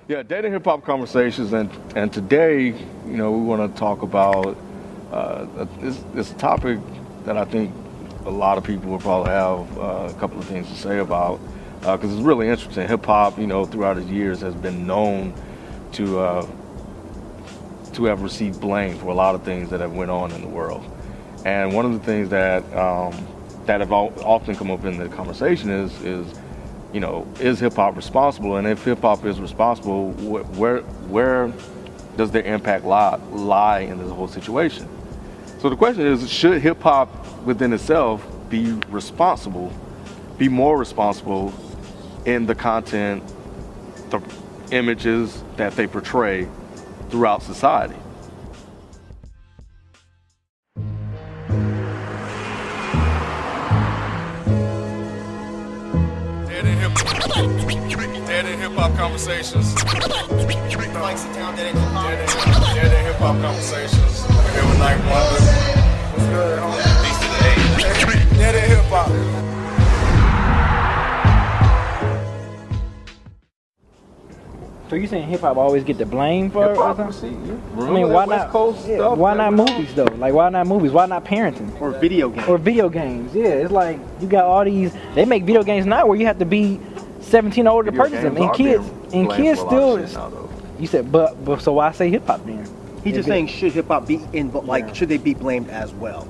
Yeah, dating hip hop conversations, and today, we want to talk about this topic that I think a lot of people will probably have a couple of things to say about, because it's really interesting. Hip hop, throughout the years has been known to have received blame for a lot of things that have went on in the world, and one of the things that have often come up in the conversation is hip hop responsible? And if hip hop is responsible, where does their impact lie in this whole situation? So the question is, should hip hop within itself be more responsible in the content, the images that they portray throughout society? Dead in hip hop conversations. Dead in hip hop conversations. I'm here with Night Wonder. What's good, homie? Peace to the age. Dead in hip hop. So you saying hip hop always get the blame for it? I mean, why not? Why not movies though? Like, why not movies? Why not parenting? Or video games. Or video games. Yeah, it's like you got all these. They make video games now where you have to be 17 or older to purchase them, and kids still. You said, but so why say hip hop then? He's just saying, should hip hop be should they be blamed as well?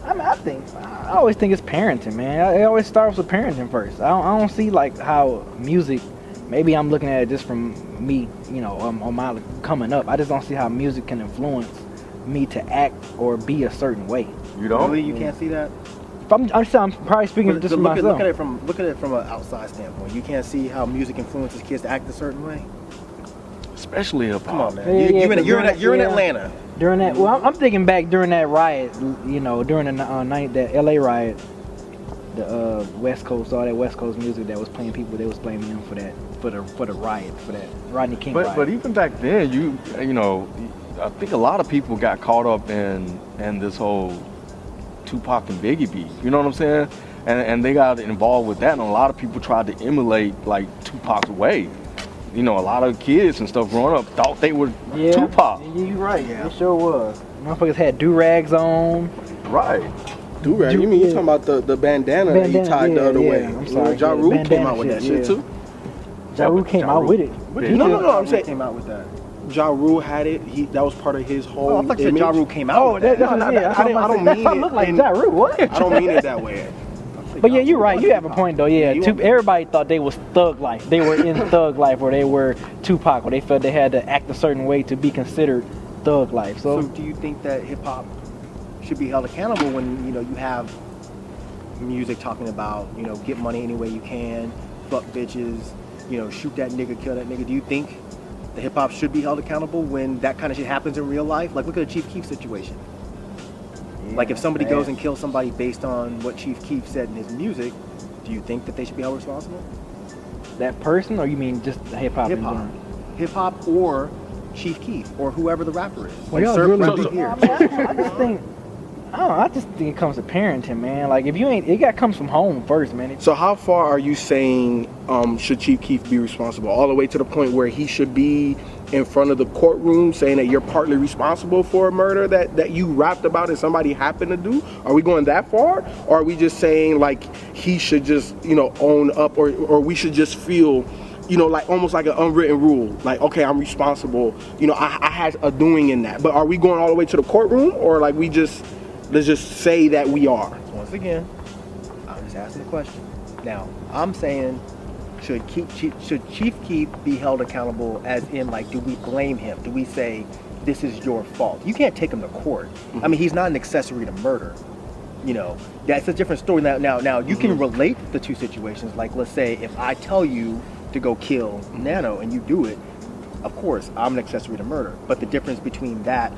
I mean, I always think it's parenting, man. It always starts with parenting first. I don't see like how music. Maybe I'm looking at it just from me, on my coming up. I just don't see how music can influence me to act or be a certain way. You don't? Really, you can't see that? I'm probably speaking just for myself. Look at it from an outside standpoint. You can't see how music influences kids to act a certain way. Especially hip hop. Come on, man. You're in Atlanta. During that, well, I'm thinking back during that riot. During the night that LA riot, the West Coast, all that West Coast music that was playing, people they was blaming them for that, for the riot, for that Rodney King riot. But even back then, I think a lot of people got caught up in this whole Tupac and Biggie beef. You know what I'm saying? And they got involved with that, and a lot of people tried to emulate like Tupac's way. A lot of kids and stuff growing up thought they were Tupac. You're right. Yeah. It sure was. Motherfuckers had do-rags on. Right. Do-rag? You mean you talking about the bandana that he tied the other way? I'm sorry. Ja Rule came out with that shit too. Ja Rule came out with it. No, I'm saying came out with that. Ja Rule had it. That was part of his whole. I thought Ja Rule came out. Oh, that's what I don't mean it. Look like Ja Rule. What? I don't mean it that way. But yeah, you're right. You have a point though. Yeah, everybody thought they was thug life. They were in thug life, or they were Tupac, or they felt they had to act a certain way to be considered thug life. So do you think that hip hop should be held accountable when you have music talking about get money any way you can, fuck bitches, shoot that nigga, kill that nigga? Do you think the hip hop should be held accountable when that kind of shit happens in real life? Like, look at the Chief Keef situation. Like, if somebody goes and kills somebody based on what Chief Keef said in his music, do you think that they should be held responsible? That person, or you mean just hip hop? Hip hop, or Chief Keef, or whoever the rapper is. Well, I just think it comes to parenting, man. Like, if you ain't, it comes from home first, man. So how far are you saying should Chief Keef be responsible? All the way to the point where he should be in front of the courtroom saying that you're partly responsible for a murder that you rapped about and somebody happened to do? Are we going that far? Or are we just saying like he should just own up, or we should just feel like almost like an unwritten rule, like, okay, I'm responsible, I had a doing in that? But are we going all the way to the courtroom, or like let's just say that we are? Once again, I'm just asking the question. Now, I'm saying, should Chief Keef be held accountable, as in, like, do we blame him? Do we say, this is your fault? You can't take him to court. I mean, he's not an accessory to murder. That's a different story. Now you can relate the two situations. Like, let's say if I tell you to go kill Nano and you do it, of course, I'm an accessory to murder. But the difference between that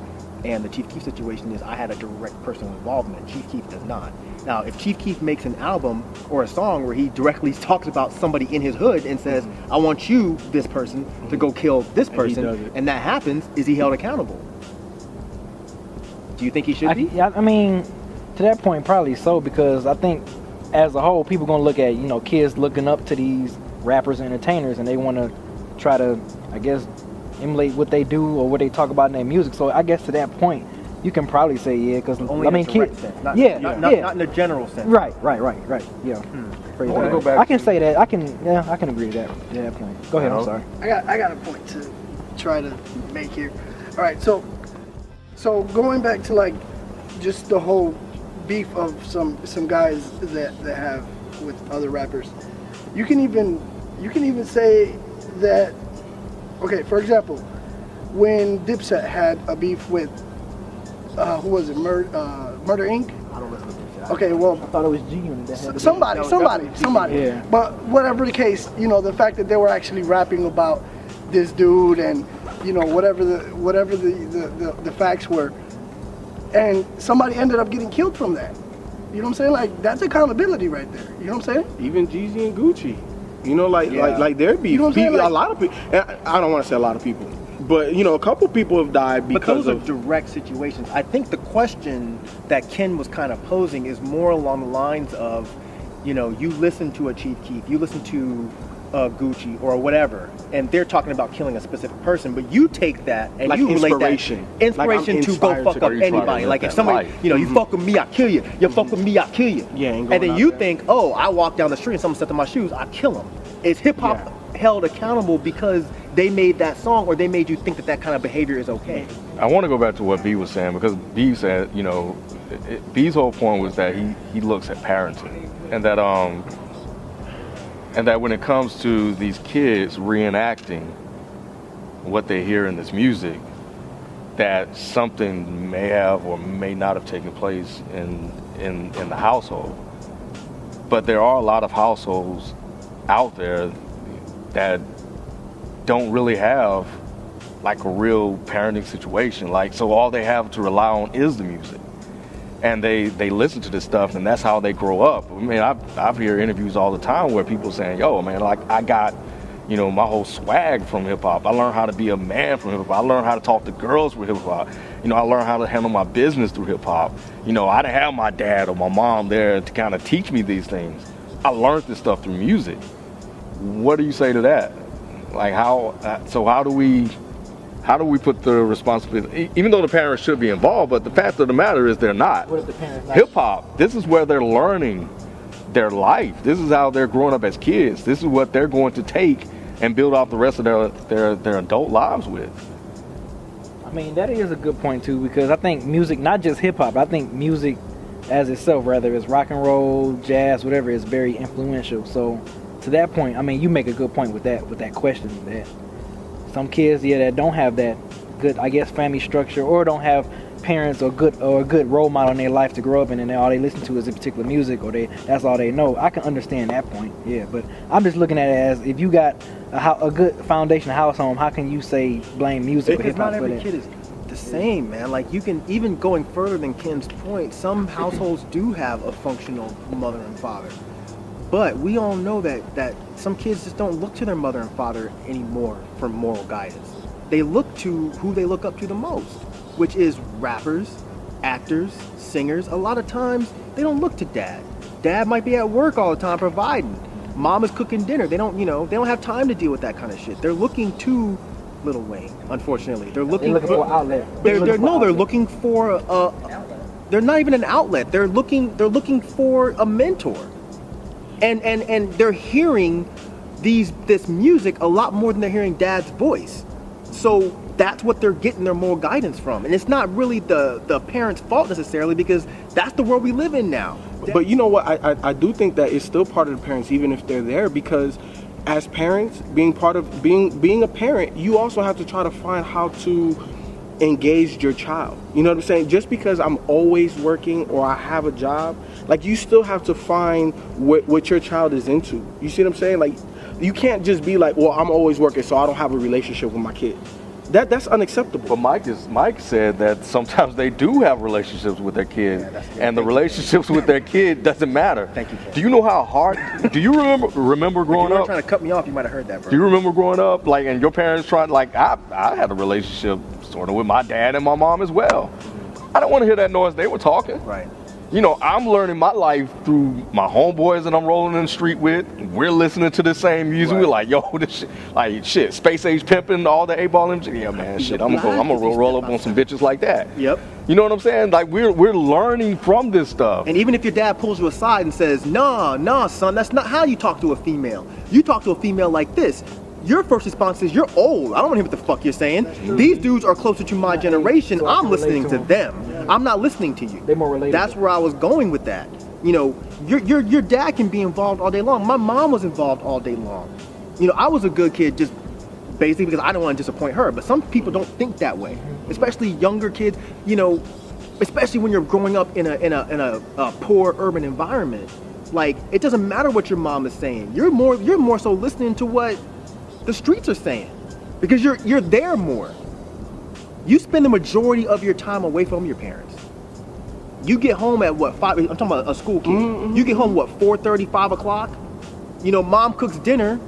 and the Chief Keef situation is I had a direct personal involvement. Chief Keef does not. Now, if Chief Keef makes an album or a song where he directly talks about somebody in his hood and says, I want you, this person, to go kill this person, and that happens, is he held accountable? Do you think he should be? I mean, to that point, probably so, because I think as a whole, people going to look at, kids looking up to these rappers and entertainers, and they want to try to, I guess, emulate what they do or what they talk about in their music. So I guess to that point, you can probably say yeah, because Only I in mean, a direct kids, sense, not, yeah, not, yeah, not in a general sense. right, yeah. I wanna go back I can say that. I can agree to that point. Go ahead. I'm sorry. I got a point to try to make here. All right, so going back to like just the whole beef of some guys that have with other rappers, you can even say that. Okay, for example, when Dipset had a beef with who was it? Murder Inc. I don't listen to this. Okay, well, I thought it was G Unit that had somebody. Yeah. But whatever the case, the fact that they were actually rapping about this dude and whatever the facts were, and somebody ended up getting killed from that. You know what I'm saying? Like, that's accountability right there. You know what I'm saying? Even Jeezy and Gucci, like their beef. You know what I'm saying? A lot of people. I don't want to say a lot of people, but a couple people have died But because those are of. direct situations. I think the question that Ken was kind of posing is more along the lines of, you listen to a Chief Keef, you listen to Gucci or whatever, and they're talking about killing a specific person, but you take that and Like you relate inspiration. that inspiration Like I'm to go inspired fuck to up go try to anybody. live Like if that somebody, life. you fuck with me, I kill you. You fuck with me, I kill you. Yeah, ain't and going then out you there. think, oh, I walk down the street and someone steps on my shoes, I kill him. Is hip hop held accountable because they made that song, or they made you think that kind of behavior is okay? I want to go back to what B was saying, because B said, B's whole point was that he looks at parenting, and that when it comes to these kids reenacting what they hear in this music, that something may have or may not have taken place in the household. But there are a lot of households out there that don't really have like a real parenting situation. Like, so all they have to rely on is the music. And they listen to this stuff, and that's how they grow up. I mean, I've hear interviews all the time where people saying, yo, man, like I got, my whole swag from hip hop. I learned how to be a man from hip hop. I learned how to talk to girls with hip hop. I learned how to handle my business through hip hop. I didn't have my dad or my mom there to kind of teach me these things. I learned this stuff through music. What do you say to that? Like how do we put the responsibility, even though the parents should be involved, but the fact of the matter is they're not. What if the parents not? Hip hop, this is where they're learning their life. This is how they're growing up as kids. This is what they're going to take and build off the rest of their adult lives with. I mean, that is a good point too, because I think music, not just hip hop, I think music as itself, whether it's rock and roll, jazz, whatever, is very influential. So to that point, I mean, you make a good point with that question, that some kids, that don't have that good, I guess, family structure, or don't have parents or a good role model in their life to grow up in, and all they listen to is a particular music, or that's all they know. I can understand that point, but I'm just looking at it as, if you got a good foundation, a house home, how can you say blame music or hip Because hop not for every that? kid is the same, man. Like, you can, even going further than Ken's point, some households do have a functional mother and father. But we all know that some kids just don't look to their mother and father anymore for moral guidance. They look to who they look up to the most, which is rappers, actors, singers. A lot of times, they don't look to dad. Dad might be at work all the time providing. Mom is cooking dinner. They don't have time to deal with that kind of shit. They're looking to Lil Wayne, unfortunately. They're looking for an outlet. They're looking for they're not even an outlet. They're looking for a mentor. And they're hearing this music a lot more than they're hearing dad's voice. So that's what they're getting their moral guidance from. And it's not really the parents' fault necessarily, because that's the world we live in now. But you know what? I do think that it's still part of the parents, even if they're there, because as parents, being a parent, you also have to try to find how to engage your child. You know what I'm saying? Just because I'm always working or I have a job, like, you still have to find what your child is into. You see what I'm saying? Like, you can't just be like, well, I'm always working, so I don't have a relationship with my kid. That's unacceptable. But Mike said that sometimes they do have relationships with their kid, and the relationships with their kid doesn't matter. Thank you, Ken. Do you know how hard? Do you remember growing If you weren't up? trying to cut me off, you might have heard that, bro. Do you remember growing up, like, and your parents tried? Like, I had a relationship sort of with my dad and my mom as well. I don't want to hear that noise they were talking. Right. you know, I'm learning my life through my homeboys that I'm rolling in the street with. We're listening to the same music. We're like, yo, this shit, like shit, Space Age Pimpin', all the 8-Ball MG. Yeah, man, shit, I'm gonna roll up on some bitches like that. Yep. You know what I'm saying? Like we're learning from this stuff. And even if your dad pulls you aside and says, nah, son, that's not how you talk to a female. You talk to a female like this. Your first response is, you're old. I don't want to hear what the fuck you're saying. These dudes are closer to my generation. So I I'm can relate listening to to them. them. I'm not listening to you. They're more relatable. That's where I was going with that. You know, your dad can be involved all day long. My mom was involved all day long. You know, I was a good kid just basically because I don't want to disappoint her. But some people don't think that way, especially younger kids. You know, especially when you're growing up in a poor urban environment. Like, it doesn't matter what your mom is saying. You're more so listening to what the streets are saying, because you're there more. You spend the majority of your time away from your parents. You get home at what, 5? I'm talking about a school kid. Mm-hmm. You get home what, 4:30, 5 o'clock? You know, mom cooks dinner,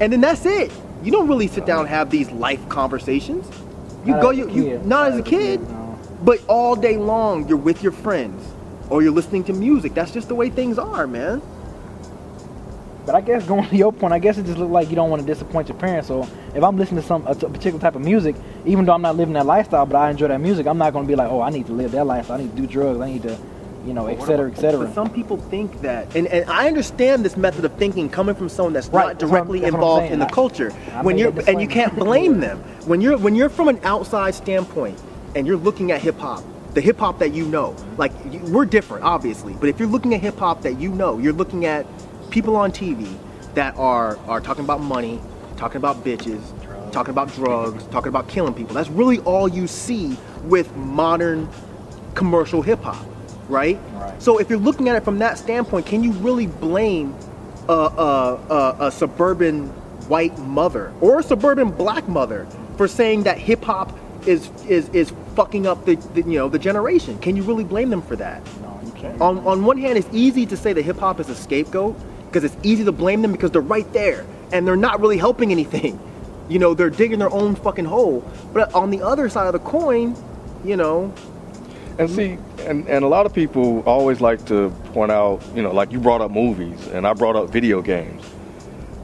and then that's it. You don't really sit down and have these life conversations. Not as a kid, but all day long you're with your friends or you're listening to music. That's just the way things are, man. But I guess going to your point, I guess it just looks like you don't want to disappoint your parents. So if I'm listening to a particular type of music, even though I'm not living that lifestyle, but I enjoy that music, I'm not going to be like, oh, I need to live that lifestyle. I need to do drugs. I need to, you know, et cetera, et cetera. But some people think that, and I understand this method of thinking coming from someone that's not directly involved in the culture. And you can't blame them when you're from an outside standpoint and you're looking at hip hop. The hip hop that you know, like we're different, obviously. But if you're looking at hip hop that you know, you're looking at people on TV that are talking about money, talking about bitches, talking about drugs, talking about killing people. That's really all you see with modern commercial hip hop, right? So if you're looking at it from that standpoint, can you really blame a suburban white mother or a suburban black mother for saying that hip hop is fucking up the generation? Can you really blame them for that? No, you can't. On one hand, it's easy to say that hip hop is a scapegoat because it's easy to blame them because they're right there and they're not really helping anything. You know, they're digging their own fucking hole. But on the other side of the coin, you know. And see, and a lot of people always like to point out, you know, like you brought up movies and I brought up video games.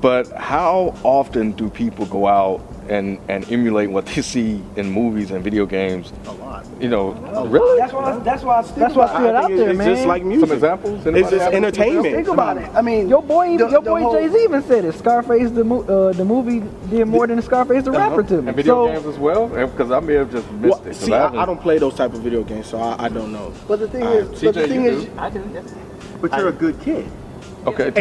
But how often do people go out and emulate what they see in movies and video games? A lot. You know, really? That's why I threw it out there, man. It's just like music. Some examples? It's just entertainment. Think about it. I mean, Your boy the whole- Jay-Z even said it. Scarface, the movie did more than Scarface the rapper to me. And video games as well? Because I may have just missed it. 'cause See, I don't play those type of video games, so I don't know. But the thing CJ, is, I do. But you're a good kid. Okay.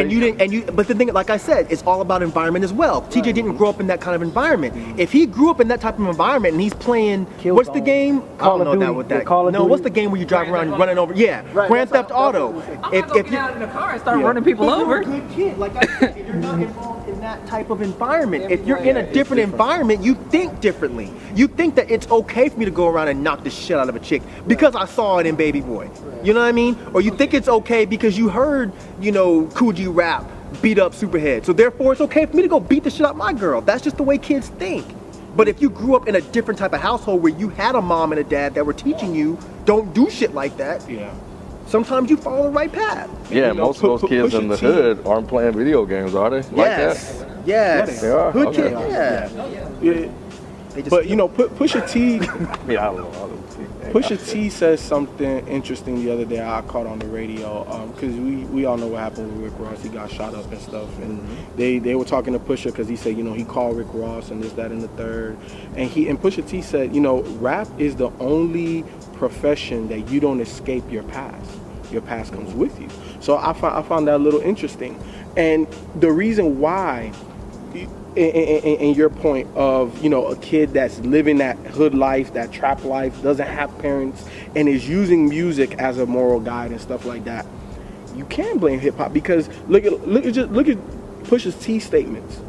But the thing, like I said, it's all about environment as well. TJ didn't grow up in that kind of environment. If he grew up in that type of environment and he's playing, what's the game? Call of I don't know Duty. that with that. Call of No, Duty. what's the game where you drive around and running over? Yeah, Grand Theft Auto. I'm not gonna get out in the car and start running people over. If you're a good kid, like I said, if you're not involved in that type of environment, if you're in a different environment, you think differently. You think that it's okay for me to go around and knock the shit out of a chick because I saw it in Baby Boy. You know what I mean? Or you think it's okay because you heard, you know, Coogee rap, beat up Superhead. So therefore it's okay for me to go beat the shit out of my girl. That's just the way kids think. But if you grew up in a different type of household where you had a mom and a dad that were teaching you, don't do shit like that. Yeah. Sometimes you follow the right path. Yeah, You know, most of those kids in the hood aren't playing video games, are they? Like Yes. that? Yes. They are? Hood Okay. kid, yeah. Yeah. They just But you know, Pusha T, Yeah, I don't know. Pusha T says something interesting the other day I caught on the radio, because we all know what happened with Rick Ross. He got shot up and stuff, and they were talking to Pusha because he said, you know, he called Rick Ross and this, that, and the third, and Pusha T said, you know, rap is the only profession that you don't escape your past. Your past comes with you. So I found that a little interesting, and the reason why. In your point of, you know, a kid that's living that hood life, that trap life, doesn't have parents, and is using music as a moral guide and stuff like that, you can blame hip hop because look at Pusha T's statements.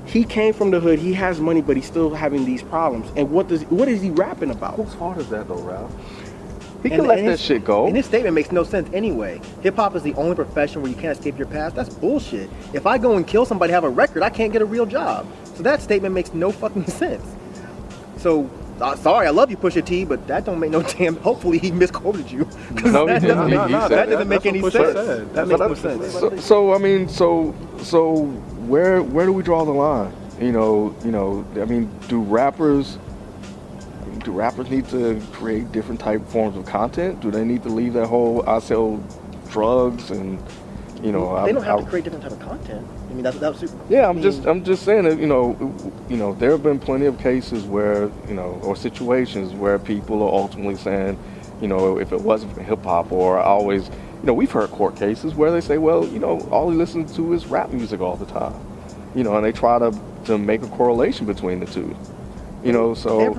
He came from the hood, he has money, but he's still having these problems. And what is he rapping about? Whose fault is that though, Ralph? He can let that shit go. And this statement makes no sense anyway. Hip hop is the only profession where you can't escape your past. That's bullshit. If I go and kill somebody, have a record, I can't get a real job. So that statement makes no fucking sense. So sorry, I love you, Pusha T, but that don't make no damn. Hopefully, he misquoted you. 'Cause No, he that didn't. doesn't, He said that doesn't make any That's what Pusha sense. said. That makes no sense. So I mean, so where do we draw the line? You know. I mean, do rappers need to create different type forms of content? Do they need to leave that whole I sell drugs and They don't have to create different type of content. I mean, that's Yeah, I'm just saying that, you know, there have been plenty of cases where, or situations where people are ultimately saying, if it wasn't for hip hop, or I always, we've heard court cases where they say, well, all he listens to is rap music all the time, and they try to make a correlation between the two, so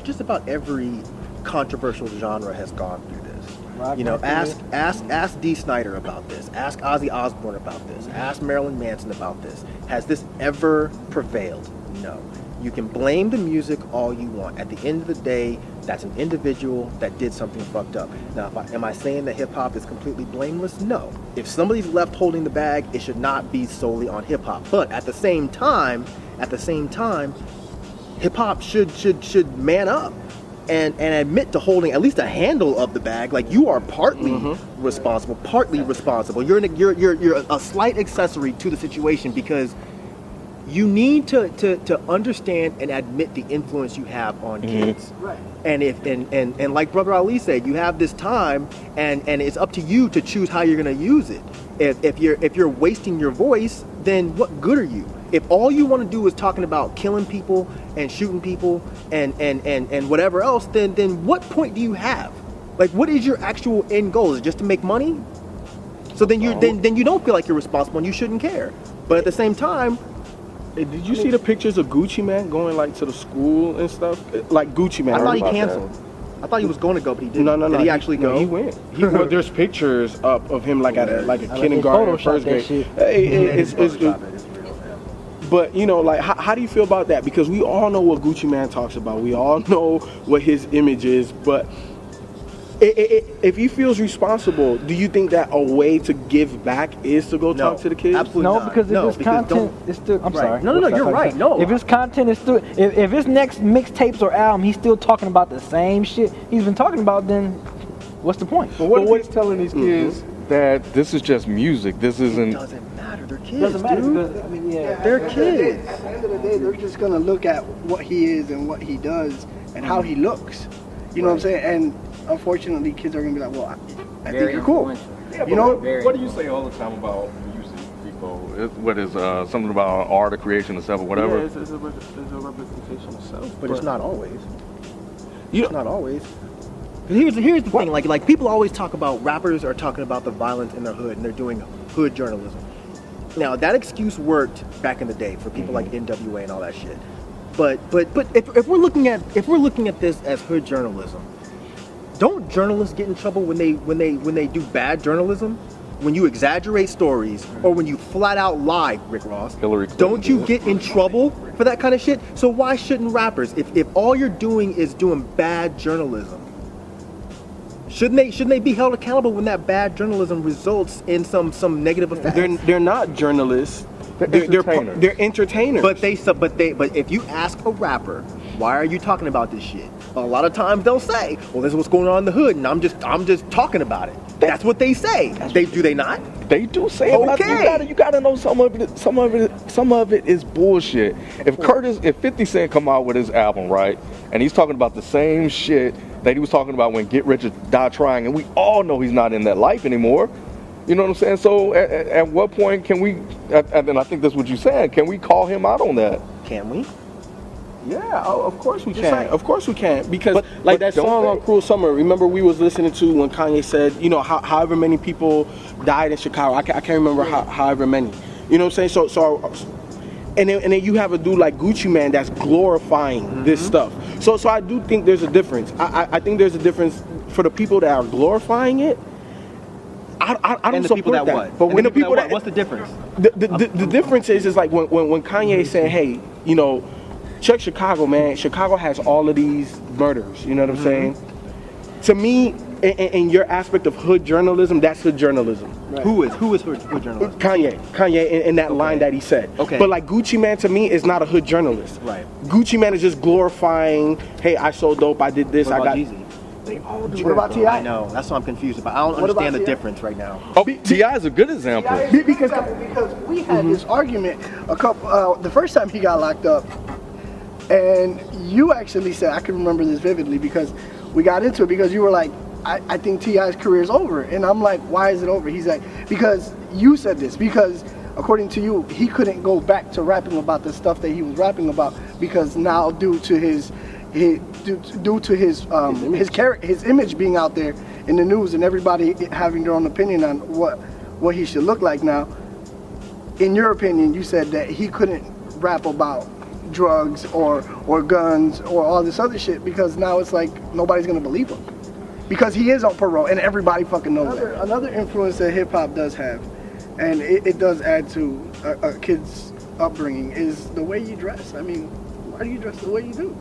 just about every controversial genre has gone through this. Rock Ask D. Snyder about this. Ask Ozzy Osbourne about this. Ask Marilyn Manson about this. Has this ever prevailed? No. You can blame the music all you want. At the end of the day, that's an individual that did something fucked up. Now, am I saying that hip hop is completely blameless? No. If somebody's left holding the bag, it should not be solely on hip hop. But at the same time, hip hop should man up. And admit to holding at least a handle of the bag. Like, you are partly responsible. You're a slight accessory to the situation, because you need to understand and admit the influence you have on kids. Right. And if like Brother Ali said, you have this time, and it's up to you to choose how you're going to use it. If you're wasting your voice, then what good are you? If all you want to do is talking about killing people and shooting people and whatever else, then what point do you have? Like, what is your actual end goal? Is it just to make money? So then you don't feel like you're responsible and you shouldn't care. But at the same time, did you see the pictures of Gucci Man going like to the school and stuff? Like Gucci Man. I thought he canceled. I thought he was going to go, but he didn't. No. Did he actually go? He went. Well, there's pictures up of him like at a kindergarten, Photoshopped first that grade. shit. But like, how do you feel about that? Because we all know what Gucci Man talks about. We all know what his image is. But if he feels responsible, do you think that a way to give back is to go talk to the kids? Absolutely No, not. because if No, it's because content, it's still. I'm Right. sorry. No, you're right. No. If his content is still, if his next mixtapes or album, he's still talking about the same shit he's been talking about, then what's the point? But what if he's telling these kids that this is just music? This It isn't. doesn't matter. They're kids, Doesn't matter dude. because, I mean, yeah. They're kids. At the end of the day, they're just gonna look at what he is and what he does and how he looks. You know what I'm saying? And unfortunately, kids are gonna be like, "Well, I think you're cool." Yeah, You know, what do you say all the time about music, people? What is something about art or creation or stuff or whatever? Yeah, it's a representation of self. But it's not always. You It's not always. Here's the thing. Like people always talk about, rappers are talking about the violence in their hood, and they're doing hood journalism. Now, that excuse worked back in the day for people like NWA and all that shit. But if we're looking at this as hood journalism, don't journalists get in trouble when they do bad journalism? When you exaggerate stories, or when you flat out lie, Rick Ross? Hillary Clinton Don't you did. get in trouble for that kind of shit? So why shouldn't rappers? If all you're doing is doing bad journalism, shouldn't they be held accountable when that bad journalism results in some negative effects? they're not journalists. They're entertainers. They're entertainers. But if you ask a rapper, why are you talking about this shit? A lot of times they'll say, well, this is what's going on in the hood, and I'm just talking about it. That's what they say. Do they not? They do say it. But Okay. you gotta know some of it is bullshit. If 50 Cent come out with his album, right, and he's talking about the same shit that he was talking about when Get Rich or Die Trying, and we all know he's not in that life anymore. You know what I'm saying? So at what point can we, and I think that's what you're saying, can we call him out on that? Can we? Yeah, of course we Just can. saying. Of course we can. Because but that don't song they? on Cruel Summer, remember we was listening to when Kanye said, however many people died in Chicago. I can't remember however many. You know what I'm saying? So and then you have a dude like Gucci Man that's glorifying this stuff. So I do think there's a difference. I think there's a difference for the people that are glorifying it. I don't And the support people that that. what? But And when the the people that what's the difference? the difference is like when Kanye saying, hey, check Chicago, man. Chicago has all of these murders. You know what I'm saying? To me, in your aspect of hood journalism, that's hood journalism. Right. Who is hood journalist? Kanye in that line that he said. Okay. But like Gucci Man to me is not a hood journalist. Right. Gucci Man is just glorifying, hey, I sold dope, I did this, What I about got. Jeezy? What about T.I.? I know. That's what I'm confused about. I don't What about understand the T.I.? difference right now. Oh, T.I. is a good example. Because we had this argument the first time he got locked up, and you actually said, I can remember this vividly because we got into it because you were like, I think T.I.'s career is over, and I'm like, why is it over? He's like, because you said this, because according to you, he couldn't go back to rapping about the stuff that he was rapping about because now due to his image being out there in the news and everybody having their own opinion on what he should look like now. In your opinion, you said that he couldn't rap about drugs or guns or all this other shit because now it's like nobody's gonna believe him because he is on parole and everybody fucking knows that. Another influence that hip hop does have, and it does add to a kid's upbringing, is the way you dress. I mean, why do you dress the way you do?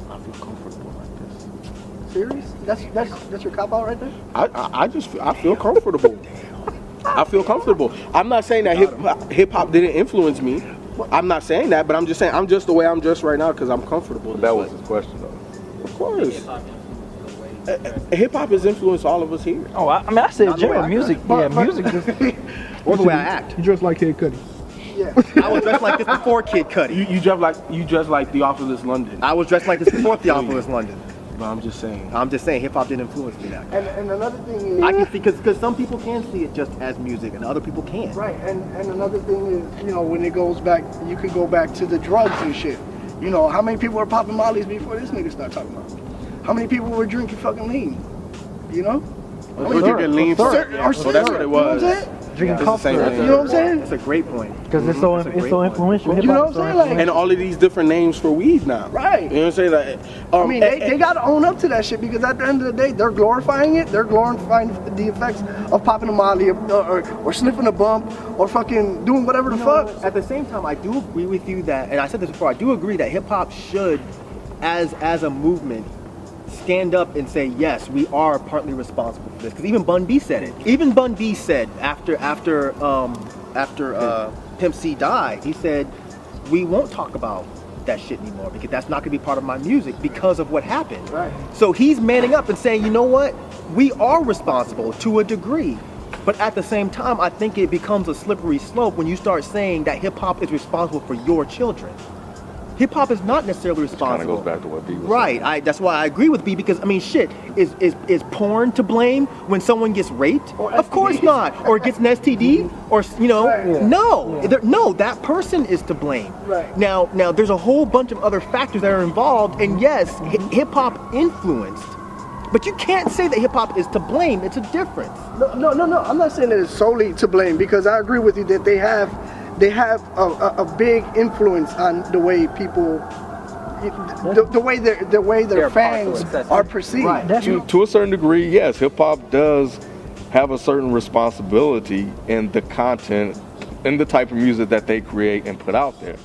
I feel comfortable like this. Serious? That's your cop out right there? I feel comfortable. I feel comfortable. I'm not saying that hip hop didn't influence me. I'm not saying that, but I'm just saying I'm just the way I'm dressed right now because I'm comfortable. That was his question, though. Of course. Hip hop has influenced all of us here. Oh, I mean, I said general music. Yeah, music. Or the way I act. You dress like Kid Cudi. Yeah. I was dressed like this before Kid Cudi. You dress like Theophilus London. I was dressed like this before Theophilus London. But I'm just saying. Hip hop didn't influence me that. And another thing is, I can see because some people can see it just as music and other people can't. right, and another thing is, when it goes back, you could go back to the drugs and shit. How many people were popping mollies before this nigga started talking about it? How many people were drinking fucking lean? We're drinking lean So so that's what it was. Drinking It's the same coffee. thing. You know what I'm saying? That's a great point. Because it's so influential. You know what I'm saying? Like, And all of these different names for weed now. Right. You know what I'm saying? Like, I mean, they got to own up to that shit because at the end of the day, they're glorifying it. They're glorifying the effects of popping a molly or sniffing a bump or fucking doing whatever the fuck. At the same time, I do agree with you that, and I said this before, I do agree that hip hop should, as a movement, stand up and say, yes, we are partly responsible for this. Because even Bun B said it. Even Bun B said after Pimp C died, he said, we won't talk about that shit anymore because that's not going to be part of my music because of what happened. Right. So he's manning up and saying, you know what? We are responsible to a degree. But at the same time, I think it becomes a slippery slope when you start saying that hip hop is responsible for your children. Hip hop is not necessarily responsible. Kind of goes back to what B was right. saying. That's why I agree with B because I mean, shit, is porn to blame when someone gets raped? Or Of course STD. not. Or gets an STD? Or Right. Yeah. no, that person is to blame. Right. Now, there's a whole bunch of other factors that are involved, and yes, hip hop influenced. But you can't say that hip hop is to blame. It's a difference. No. I'm not saying that it's solely to blame because I agree with you that they have a big influence on the way people, the way their fans are perceived. Right. To a certain degree, yes, hip hop does have a certain responsibility in the content, in the type of music that they create and put out there.